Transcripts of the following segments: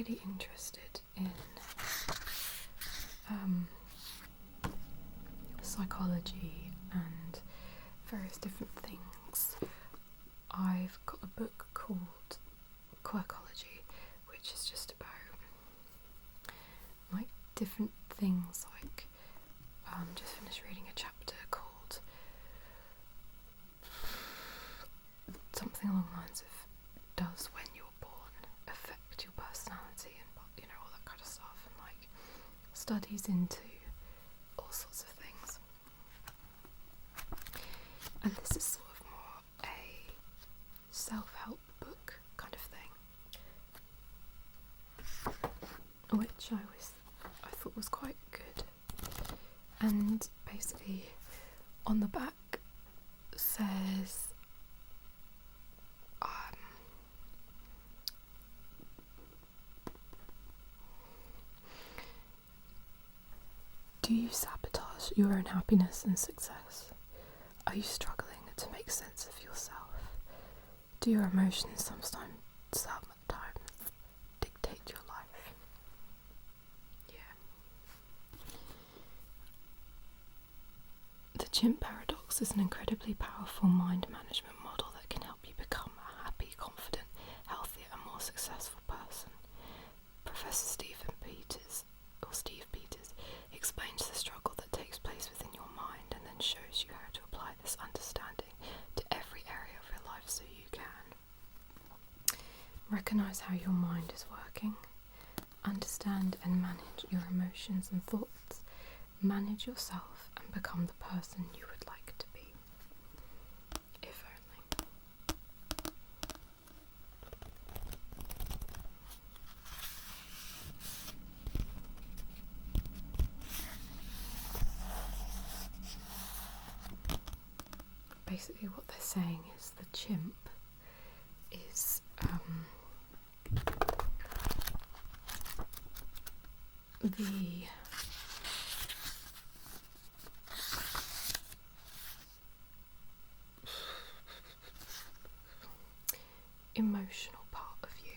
really interested in psychology and various different things, I've got a book called Quirkology, which is just about like different things. Like just finished reading a chapter called something along the lines of "Does when you're born affect your personality?" and all that kind of stuff, and like studies into all sorts of things. And this is sort of more a self-help book kind of thing, which I thought was quite good. And basically on the back says do you sabotage your own happiness and success? Are you struggling to make sense of yourself? Do your emotions sometimes dictate your life? Yeah. The chimp paradox is an incredibly powerful mind management model that can help you become a happy, confident, healthier and more successful person. Professor Steve Peters explains the struggle that takes place within your mind and then shows you how to apply this understanding to every area of your life so you can recognize how your mind is working, understand and manage your emotions and thoughts, manage yourself and become the person you would like to be. If only. Basically what they're saying is the chimp is the emotional part of you.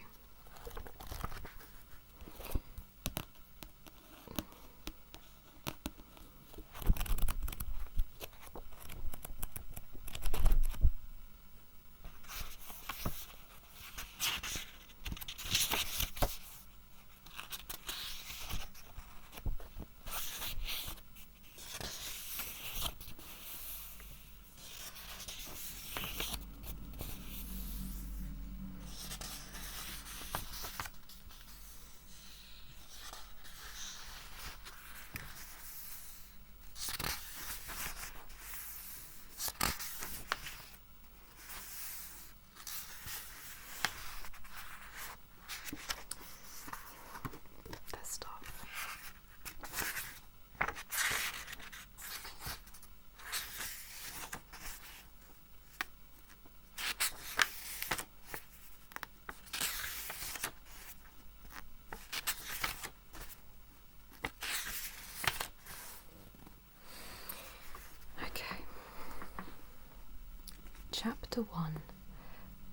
Chapter 1: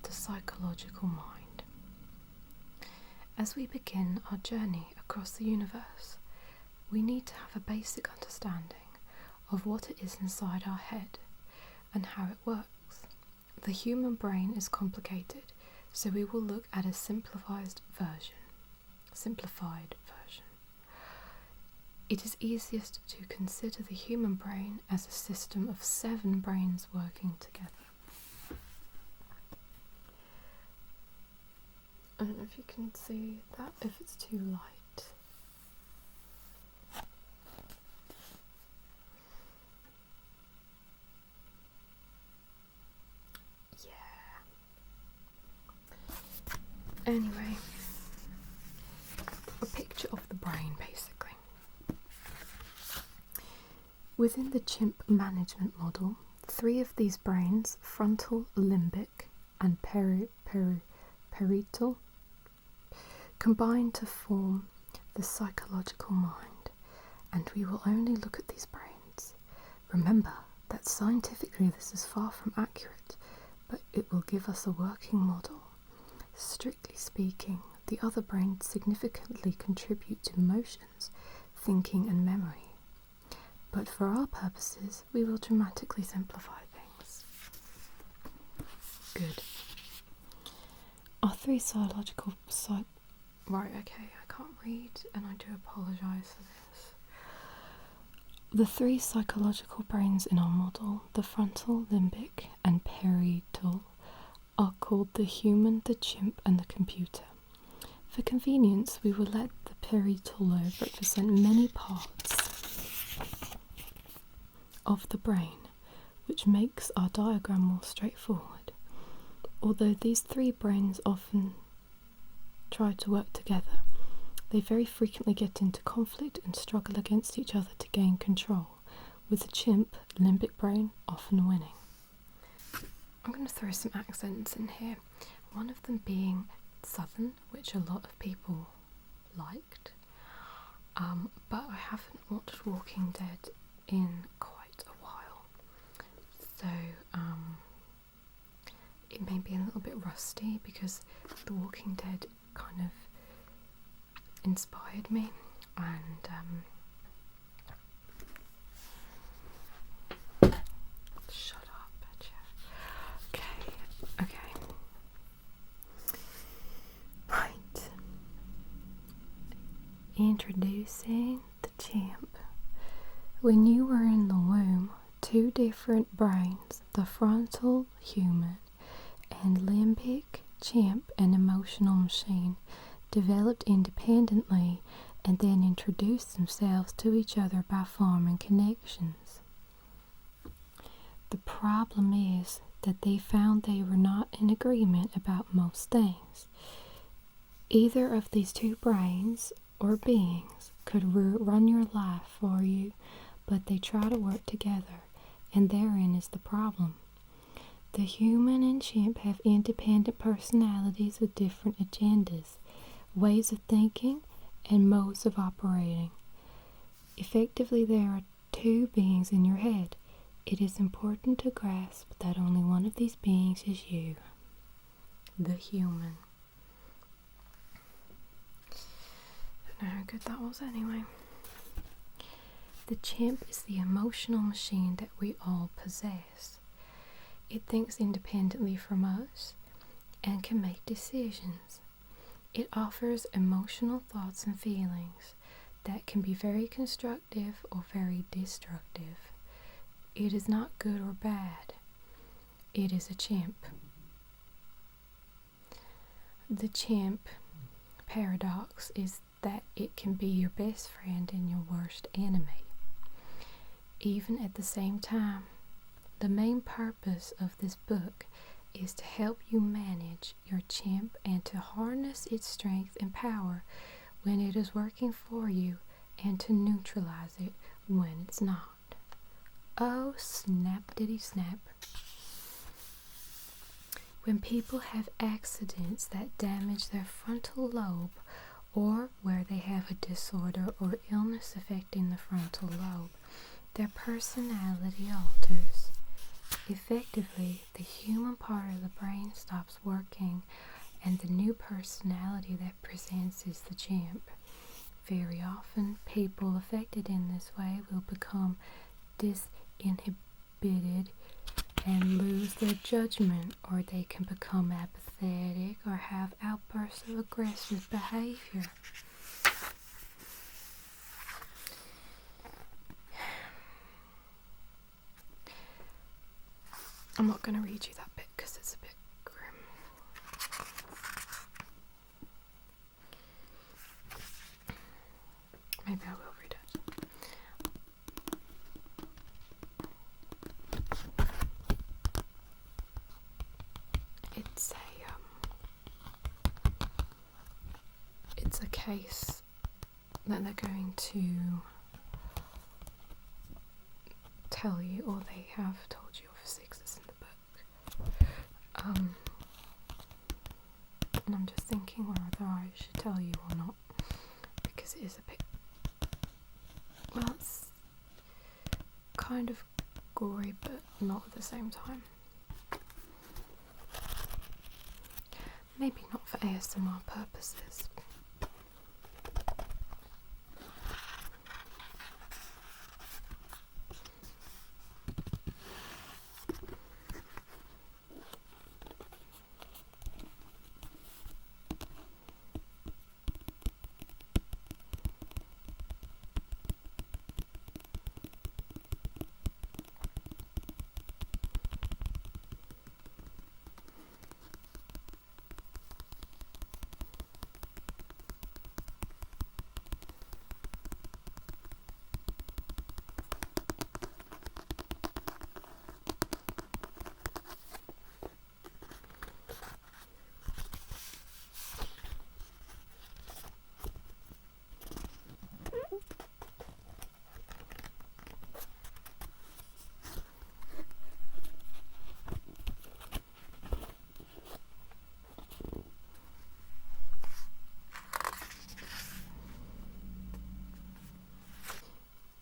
The Psychological Mind. As we begin our journey across the universe, we need to have a basic understanding of what it is inside our head and how it works. The human brain is complicated, so we will look at a simplified version. It is easiest to consider the human brain as a system of 7 brains working together. I don't know if you can see that, if it's too light. Yeah. Anyway, a picture of the brain basically. Within the chimp management model, 3 of these brains, frontal, limbic, and parietal, combine to form the psychological mind, and we will only look at these brains. Remember that scientifically this is far from accurate, but it will give us a working model. Strictly speaking, The other brains significantly contribute to emotions, thinking and memory. But for our purposes, we will dramatically simplify things. Good. Our three Right, okay, I can't read and I do apologise for this. The three psychological brains in our model, the frontal, limbic and parietal, are called the human, the chimp and the computer. For convenience, we will let the parietal lobe represent many parts of the brain, which makes our diagram more straightforward. Although these three brains often try to work together, they very frequently get into conflict and struggle against each other to gain control, with the chimp, limbic brain, often winning. I'm going to throw some accents in here, one of them being Southern, which a lot of people liked, but I haven't watched Walking Dead in quite a while, so it may be a little bit rusty because The Walking Dead kind of inspired me, and shut up, Jeff. Okay. Right. Introducing the chimp. When you were in the womb, two different brains, the frontal human and limbic chimp, an emotional machine, developed independently and then introduced themselves to each other by forming connections. The problem is that they found they were not in agreement about most things. Either of these two brains or beings could run your life for you, but they try to work together, and therein is the problem. The human and chimp have independent personalities with different agendas, ways of thinking, and modes of operating. Effectively, there are two beings in your head. It is important to grasp that only one of these beings is you, the human. Don't know how good that was anyway. The chimp is the emotional machine that we all possess. It thinks independently from us and can make decisions. It offers emotional thoughts and feelings that can be very constructive or very destructive. It is not good or bad. It is a chimp. The chimp paradox is that it can be your best friend and your worst enemy, even at the same time. The main purpose of this book is to help you manage your chimp and to harness its strength and power when it is working for you and to neutralize it when it's not. Oh, snap diddy snap. When people have accidents that damage their frontal lobe, or where they have a disorder or illness affecting the frontal lobe, their personality alters. Effectively, the human part of the brain stops working, and the new personality that presents is the chimp. Very often, people affected in this way will become disinhibited and lose their judgment, or they can become apathetic or have outbursts of aggressive behavior. I'm not going to read you that bit because it's a bit grim. Maybe I will read it. It's a case that they're going to tell you, or they have told you of 6s in the book. And I'm just thinking whether I should tell you or not, because it is a bit, well, it's kind of gory, but not at the same time. Maybe not for ASMR purposes.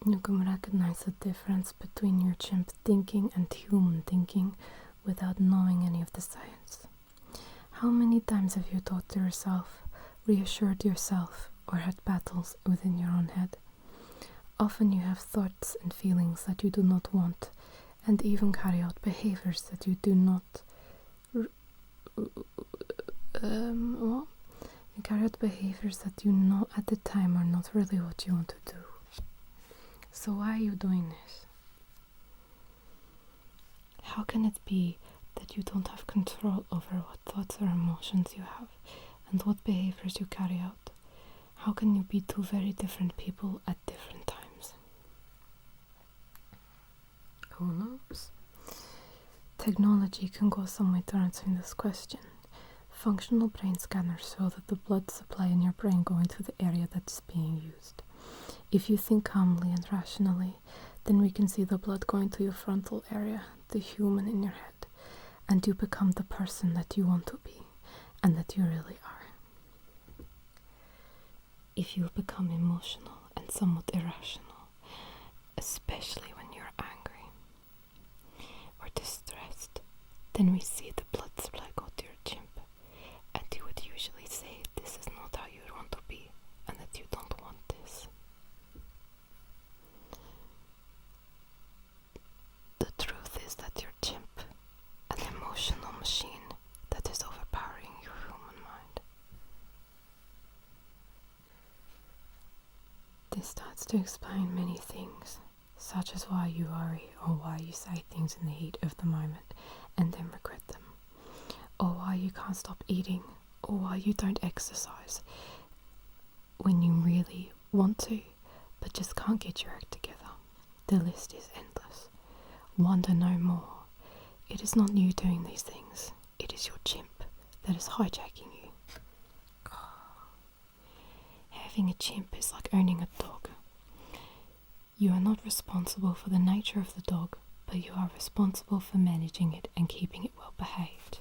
You can recognize the difference between your chimp thinking and human thinking without knowing any of the science. How many times have you talked to yourself, reassured yourself, or had battles within your own head? Often you have thoughts and feelings that you do not want, and even carry out behaviors that you do not. You carry out behaviors that you know at the time are not really what you want to do. So why are you doing this? How can it be that you don't have control over what thoughts or emotions you have and what behaviors you carry out? How can you be two very different people at different times? Who knows? Technology can go some way to answering this question. Functional brain scanners show that the blood supply in your brain going to the area that is being used. If you think calmly and rationally, then we can see the blood going to your frontal area, the human in your head, and you become the person that you want to be, and that you really are. If you become emotional and somewhat irrational, especially when you're angry or distressed, then we see the blood supply go to your chimp, and you would usually say this is not how you want to be, and that you don't want this. The truth is that your chimp, an emotional machine that is overpowering your human mind. This starts to explain many things, such as why you worry or why you say things in the heat of the moment and then regret them, or why you can't stop eating, or why you don't exercise when you really want to, but just can't get your act together. The list is endless. Wonder no more. It is not you doing these things. It is your chimp that is hijacking you. Having a chimp is like owning a dog. You are not responsible for the nature of the dog, but you are responsible for managing it and keeping it well behaved.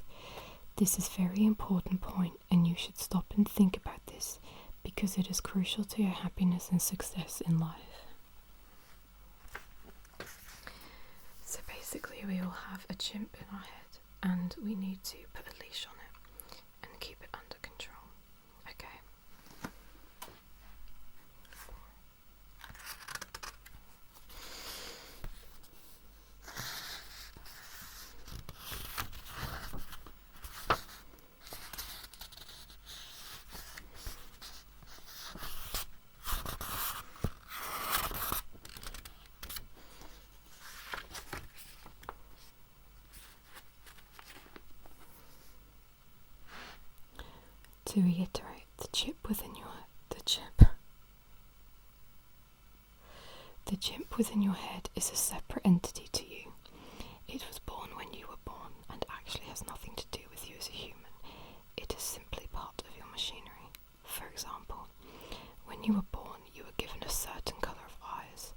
This is a very important point, and you should stop and think about this, because it is crucial to your happiness and success in life. So basically we all have a chimp in our head, and we need to put a leash on it and keep it under control. Okay. To reiterate, the chimp within your head is a separate entity to you. It was born when you were born and actually has nothing to do with you as a human. It is simply part of your machinery. For example, when you were born, you were given a certain colour of eyes.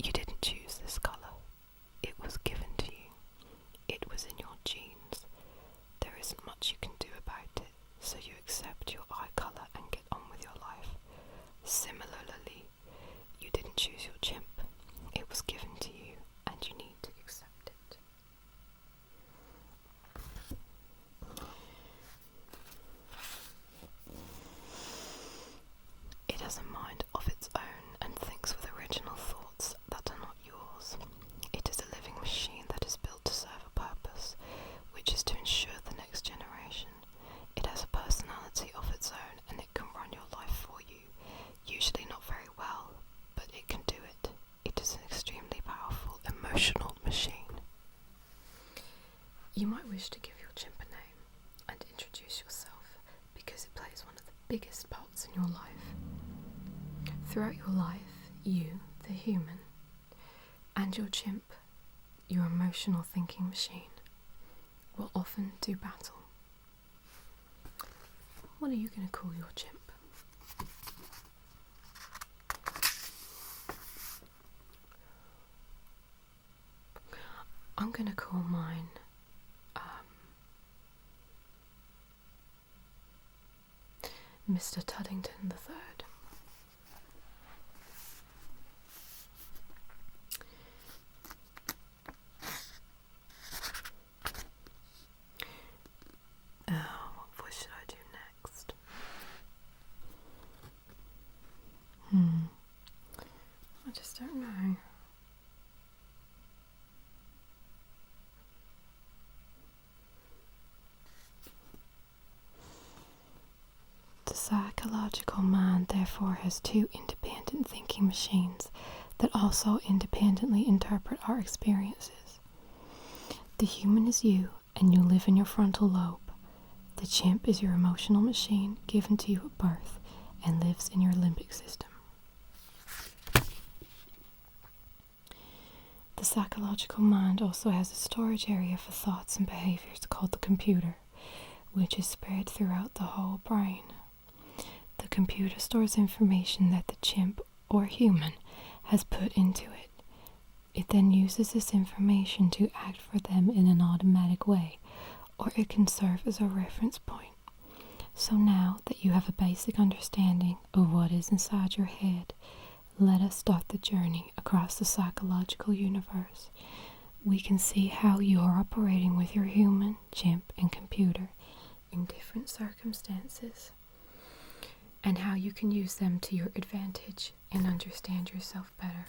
You didn't choose this colour. It was given to you. It was in your genes. There isn't much you can do about it, so you accept your eye colour and get on with your life. Similarly, you didn't choose your chimp. It was given to you, and you You might wish to give your chimp a name and introduce yourself because it plays one of the biggest parts in your life. Throughout your life, you, the human, and your chimp, your emotional thinking machine, will often do battle. What are you going to call your chimp? I'm going to call mine Mr. Tuddington III. What should I do next? I just don't know. The psychological mind therefore has two independent thinking machines that also independently interpret our experiences. The human is you, and you live in your frontal lobe. The chimp is your emotional machine given to you at birth and lives in your limbic system. The psychological mind also has a storage area for thoughts and behaviors called the computer, which is spread throughout the whole brain. The computer stores information that the chimp or human has put into it. It then uses this information to act for them in an automatic way, or it can serve as a reference point. So now that you have a basic understanding of what is inside your head, let us start the journey across the psychological universe. We can see how you are operating with your human, chimp, and computer in different circumstances, and how you can use them to your advantage and understand yourself better.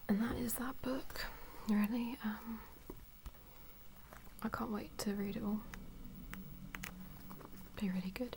And that is that book. Really, I can't wait to read it all. Be really good.